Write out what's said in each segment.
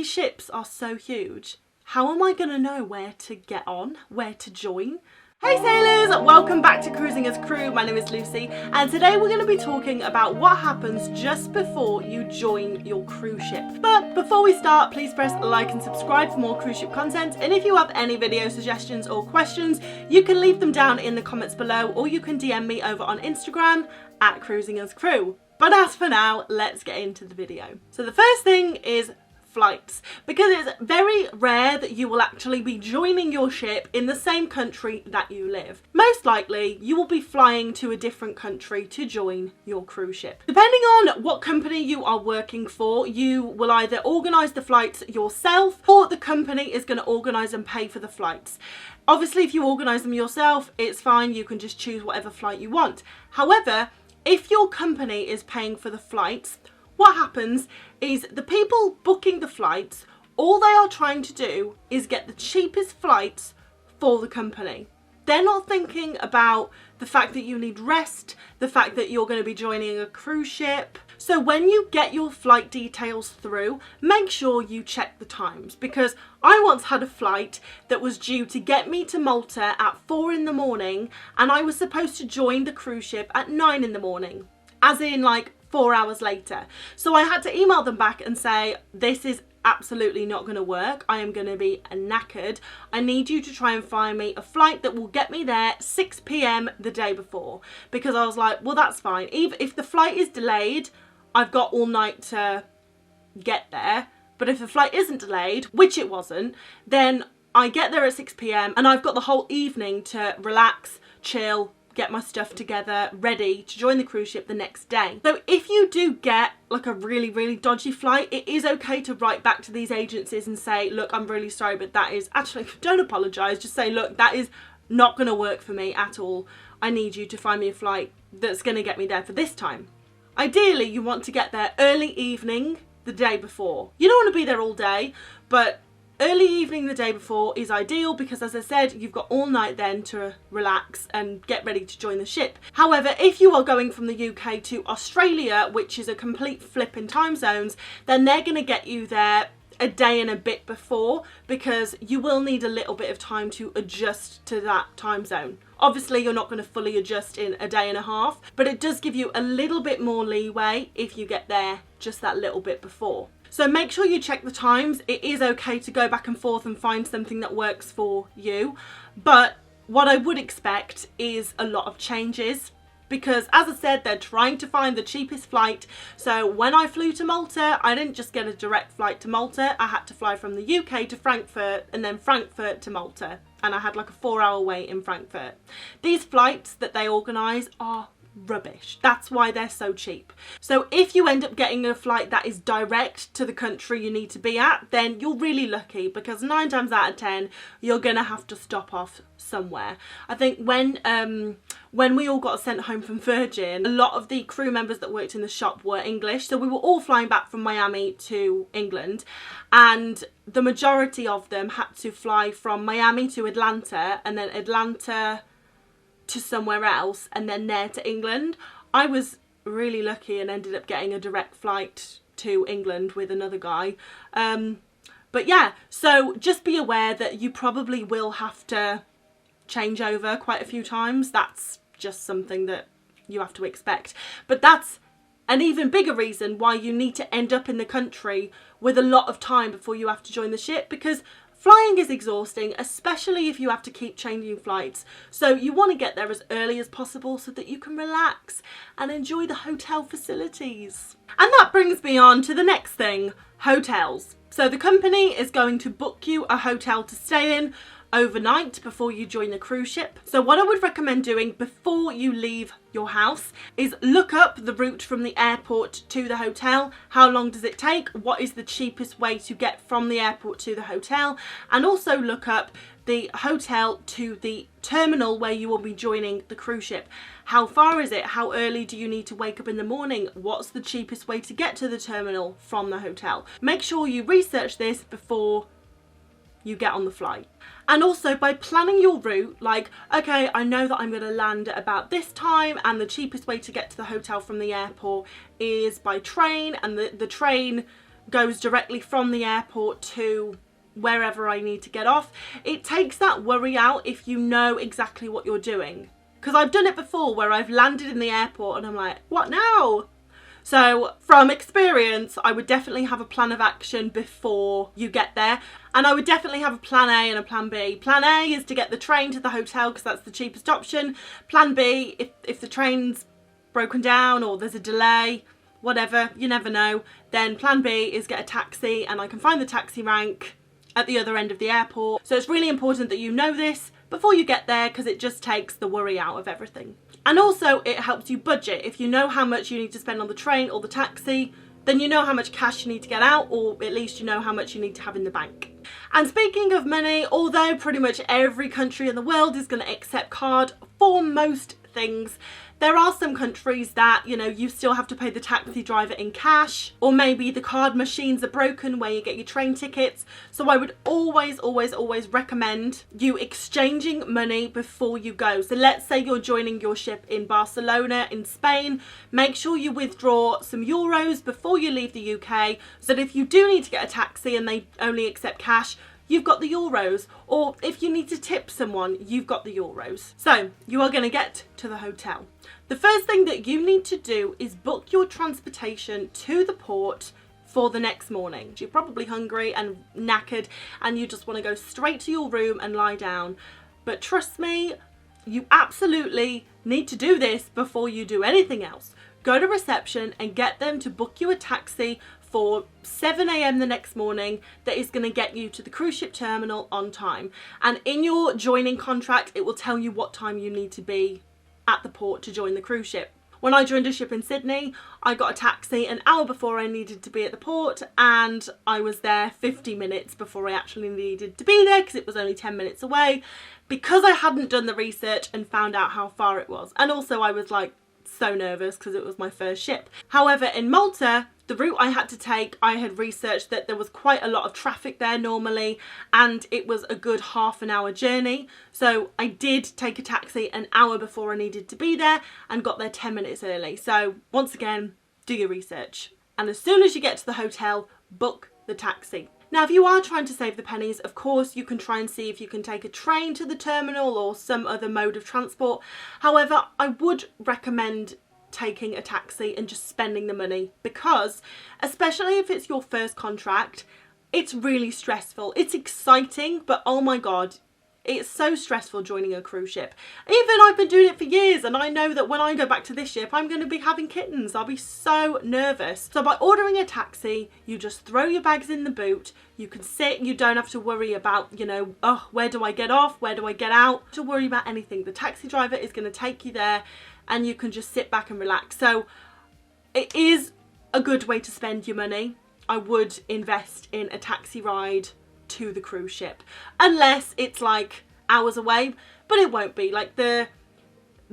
these ships are so huge, how am I going to know where to get on, where to join? Hey sailors, welcome back to Cruising as Crew. My name is Lucy and today we're going to be talking about what happens just before you join your cruise ship. But before we start, please press like and subscribe for more cruise ship content, and if you have any video suggestions or questions, you can leave them down in the comments below, or you can DM me over on Instagram at Cruising as Crew. But as for now, let's get into the video. So the first thing is flights, because it's very rare that you will actually be joining your ship in the same country that you live. Most likely you will be flying to a different country to join your cruise ship. Depending on what company you are working for, you will either organise the flights yourself or the company is going to organise and pay for the flights. Obviously if you organise them yourself, it's fine, you can just choose whatever flight you want. However, if your company is paying for the flights, what happens is the people booking the flights, all they are trying to do is get the cheapest flights for the company. They're not thinking about the fact that you need rest, the fact that you're going to be joining a cruise ship. So when you get your flight details through, make sure you check the times, because I once had a flight that was due to get me to Malta at 4 in the morning and I was supposed to join the cruise ship at 9 in the morning, as in like 4 hours later. So I had to email them back and say, this is absolutely not going to work. I am going to be knackered. I need you to try and find me a flight that will get me there 6 p.m. the day before. Because I was like, well, that's fine. Even if the flight is delayed, I've got all night to get there. But if the flight isn't delayed, which it wasn't, then I get there at 6 p.m. and I've got the whole evening to relax, chill, get my stuff together, ready to join the cruise ship the next day. So if you do get like a really dodgy flight, it is okay to write back to these agencies and say, look, I'm really sorry, but that is actually, don't apologise, just say, look, that is not going to work for me at all. I need you to find me a flight that's going to get me there for this time. Ideally, you want to get there early evening the day before. You don't want to be there all day, but early evening the day before is ideal because, as I said, you've got all night then to relax and get ready to join the ship. However, if you are going from the UK to Australia, which is a complete flip in time zones, then they're going to get you there a day and a bit before, because you will need a little bit of time to adjust to that time zone. Obviously, you're not going to fully adjust in a day and a half, but it does give you a little bit more leeway if you get there just that little bit before. So make sure you check the times. It is okay to go back and forth and find something that works for you. But what I would expect is a lot of changes, because as I said, they're trying to find the cheapest flight. So when I flew to Malta, I didn't just get a direct flight to Malta. I had to fly from the UK to Frankfurt and then Frankfurt to Malta. And I had like a 4-hour wait in Frankfurt. These flights that they organise are rubbish. That's why they're so cheap. So if you end up getting a flight that is direct to the country you need to be at, then you're really lucky, because 9 times out of 10 you're gonna have to stop off somewhere. I think when we all got sent home from Virgin, a lot of the crew members that worked in the shop were English, so we were all flying back from Miami to England, and the majority of them had to fly from Miami to Atlanta and then Atlanta to somewhere else and then there to England. I was really lucky and ended up getting a direct flight to England with another guy. But yeah, so just be aware that you probably will have to change over quite a few times. That's just something that you have to expect. But that's an even bigger reason why you need to end up in the country with a lot of time before you have to join the ship, because flying is exhausting, especially if you have to keep changing flights. So you want to get there as early as possible so that you can relax and enjoy the hotel facilities. And that brings me on to the next thing, hotels. So the company is going to book you a hotel to stay in overnight before you join the cruise ship. So what I would recommend doing before you leave your house is look up the route from the airport to the hotel. How long does it take? What is the cheapest way to get from the airport to the hotel? And also look up the hotel to the terminal where you will be joining the cruise ship. How far is it? How early do you need to wake up in the morning? What's the cheapest way to get to the terminal from the hotel? Make sure you research this before you get on the flight. And also by planning your route, like, okay, I know that I'm going to land at about this time and the cheapest way to get to the hotel from the airport is by train, and the train goes directly from the airport to wherever I need to get off. It takes that worry out if you know exactly what you're doing. Because I've done it before where I've landed in the airport and I'm like, what now? So from experience, I would definitely have a plan of action before you get there. And I would definitely have a plan A and a plan B. Plan A is to get the train to the hotel because that's the cheapest option. Plan B, if the train's broken down or there's a delay, whatever, you never know, then plan B is get a taxi, and I can find the taxi rank at the other end of the airport. So it's really important that you know this before you get there because it just takes the worry out of everything. And also it helps you budget. If you know how much you need to spend on the train or the taxi, then you know how much cash you need to get out, or at least you know how much you need to have in the bank. And speaking of money, although pretty much every country in the world is going to accept card for most things, there are some countries that, you know, you still have to pay the taxi driver in cash, or maybe the card machines are broken where you get your train tickets. So I would always recommend you exchanging money before you go. So let's say you're joining your ship in Barcelona in Spain, make sure you withdraw some euros before you leave the UK, so that if you do need to get a taxi and they only accept cash, you've got the euros, or if you need to tip someone, you've got the euros. So you are going to get to the hotel. The first thing that you need to do is book your transportation to the port for the next morning. You're probably hungry and knackered and you just want to go straight to your room and lie down. But trust me, you absolutely need to do this before you do anything else. Go to reception and get them to book you a taxi for 7 a.m. the next morning that is going to get you to the cruise ship terminal on time. And in your joining contract, it will tell you what time you need to be at the port to join the cruise ship. When I joined a ship in Sydney, I got a taxi an hour before I needed to be at the port, and I was there 50 minutes before I actually needed to be there because it was only 10 minutes away, because I hadn't done the research and found out how far it was. And also I was like so nervous because it was my first ship. However, in Malta, the route I had to take, I had researched that there was quite a lot of traffic there normally, and it was a good half an hour journey. So I did take a taxi an hour before I needed to be there and got there 10 minutes early. So once again, do your research. And as soon as you get to the hotel, book the taxi. Now, if you are trying to save the pennies, of course, you can try and see if you can take a train to the terminal or some other mode of transport. However, I would recommend taking a taxi and just spending the money, because especially if it's your first contract, it's really stressful. It's exciting, but oh my god, it's so stressful joining a cruise ship. Even I've been doing it for years, and I know that when I go back to this ship, I'm going to be having kittens. I'll be so nervous. So by ordering a taxi, you just throw your bags in the boot. You can sit, you don't have to worry about, you know, oh, where do I get off? Where do I get out? To worry about anything. The taxi driver is going to take you there and you can just sit back and relax. So it is a good way to spend your money. I would invest in a taxi ride to the cruise ship, unless it's like hours away, but it won't be. Like the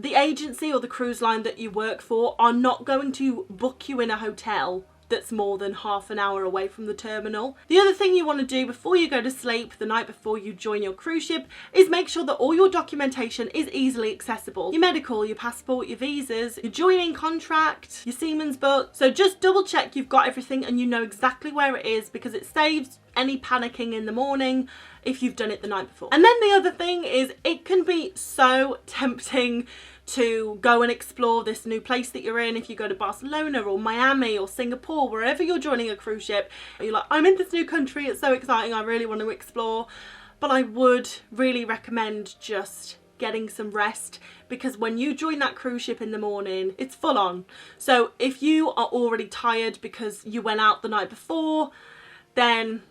agency or the cruise line that you work for are not going to book you in a hotel that's more than half an hour away from the terminal. The other thing you want to do before you go to sleep the night before you join your cruise ship is make sure that all your documentation is easily accessible. Your medical, your passport, your visas, your joining contract, your seaman's book. So just double check you've got everything and you know exactly where it is, because it saves any panicking in the morning if you've done it the night before. And then the other thing is, it can be so tempting to go and explore this new place that you're in. If you go to Barcelona or Miami or Singapore, wherever you're joining a cruise ship, you're like, I'm in this new country, it's so exciting, I really want to explore. But I would really recommend just getting some rest, because when you join that cruise ship in the morning, it's full on. So if you are already tired because you went out the night before, then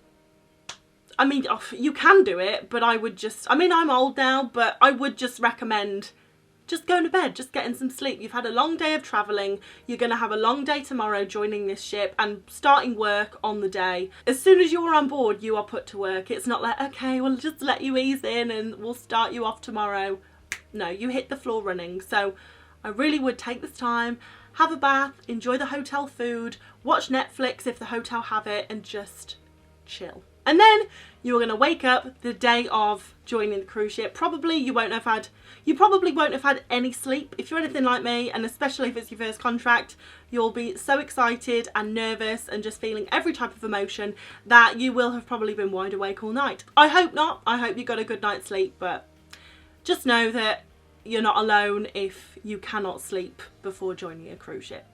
I mean, you can do it, but I would just, I mean, I'm old now, but I would just recommend just going to bed, just getting some sleep. You've had a long day of travelling, you're going to have a long day tomorrow joining this ship and starting work on the day. As soon as you're on board, you are put to work. It's not like, okay, we'll just let you ease in and we'll start you off tomorrow. No, you hit the floor running. So I really would take this time, have a bath, enjoy the hotel food, watch Netflix if the hotel have it, and just chill. And then you're going to wake up the day of joining the cruise ship. Probably you won't have had You probably won't have had any sleep. If you're anything like me, and especially if it's your first contract, you'll be so excited and nervous and just feeling every type of emotion that you will have probably been wide awake all night. I hope not. I hope you got a good night's sleep, but just know that you're not alone if you cannot sleep before joining a cruise ship.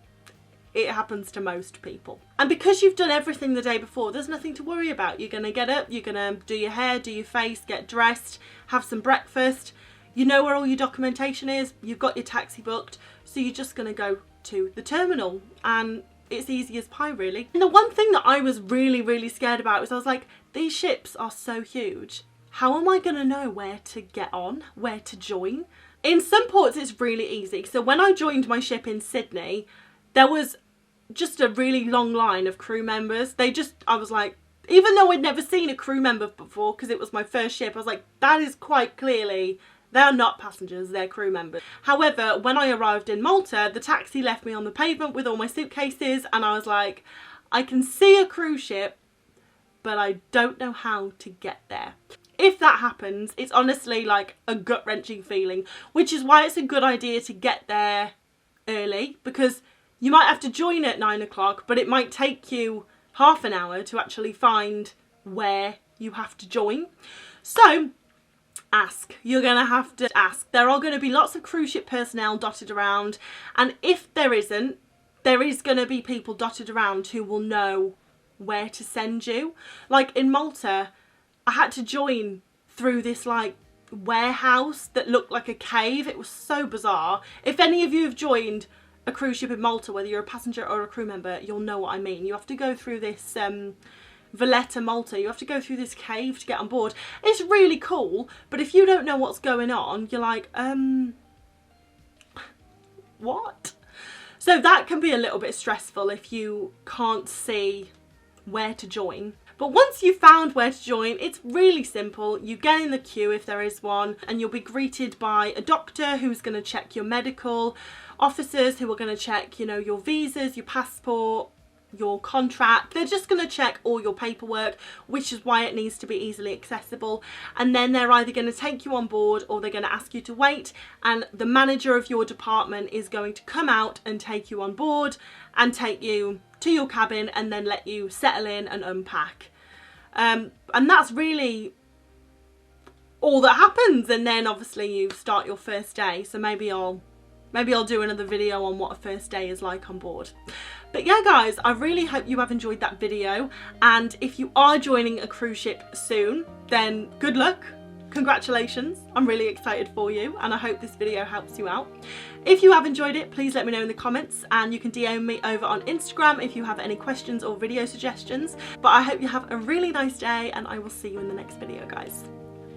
It happens to most people. And because you've done everything the day before, there's nothing to worry about. You're going to get up, you're going to do your hair, do your face, get dressed, have some breakfast. You know where all your documentation is, you've got your taxi booked, so you're just going to go to the terminal, and it's easy as pie, really. And the one thing that I was really scared about was I was like, these ships are so huge. How am I going to know where to get on, where to join? In some ports it's really easy. So when I joined my ship in Sydney, there was just a really long line of crew members. I was like, even though I'd never seen a crew member before because it was my first ship, I was like, that is quite clearly, they're not passengers, they're crew members. However, when I arrived in Malta, the taxi left me on the pavement with all my suitcases, and I was like, I can see a cruise ship, but I don't know how to get there. If that happens, it's honestly like a gut-wrenching feeling, which is why it's a good idea to get there early, because you might have to join at 9 o'clock, but it might take you half an hour to actually find where you have to join. So ask. You're going to have to ask. There are going to be lots of cruise ship personnel dotted around, and if there isn't, there is going to be people dotted around who will know where to send you. Like in Malta, I had to join through this like warehouse that looked like a cave. It was so bizarre. If any of you have joined a cruise ship in Malta, whether you're a passenger or a crew member, you'll know what I mean. You have to go through this Valletta, Malta. You have to go through this cave to get on board. It's really cool, but if you don't know what's going on, you're like, what? So that can be a little bit stressful if you can't see where to join. But once you've found where to join, it's really simple. You get in the queue if there is one, and you'll be greeted by a doctor who's going to check your medical, officers who are going to check, you know, your visas, your passport, your contract. They're just going to check all your paperwork, which is why it needs to be easily accessible. And then they're either going to take you on board or they're going to ask you to wait, and the manager of your department is going to come out and take you on board and take you to your cabin and then let you settle in and unpack. And that's really all that happens. And then obviously you start your first day. So maybe I'll do another video on what a first day is like on board. But yeah guys, I really hope you have enjoyed that video, and if you are joining a cruise ship soon, then good luck. Congratulations, I'm really excited for you, and I hope this video helps you out. If you have enjoyed it, please let me know in the comments, and you can DM me over on Instagram if you have any questions or video suggestions. But I hope you have a really nice day, and I will see you in the next video guys.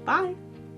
Bye!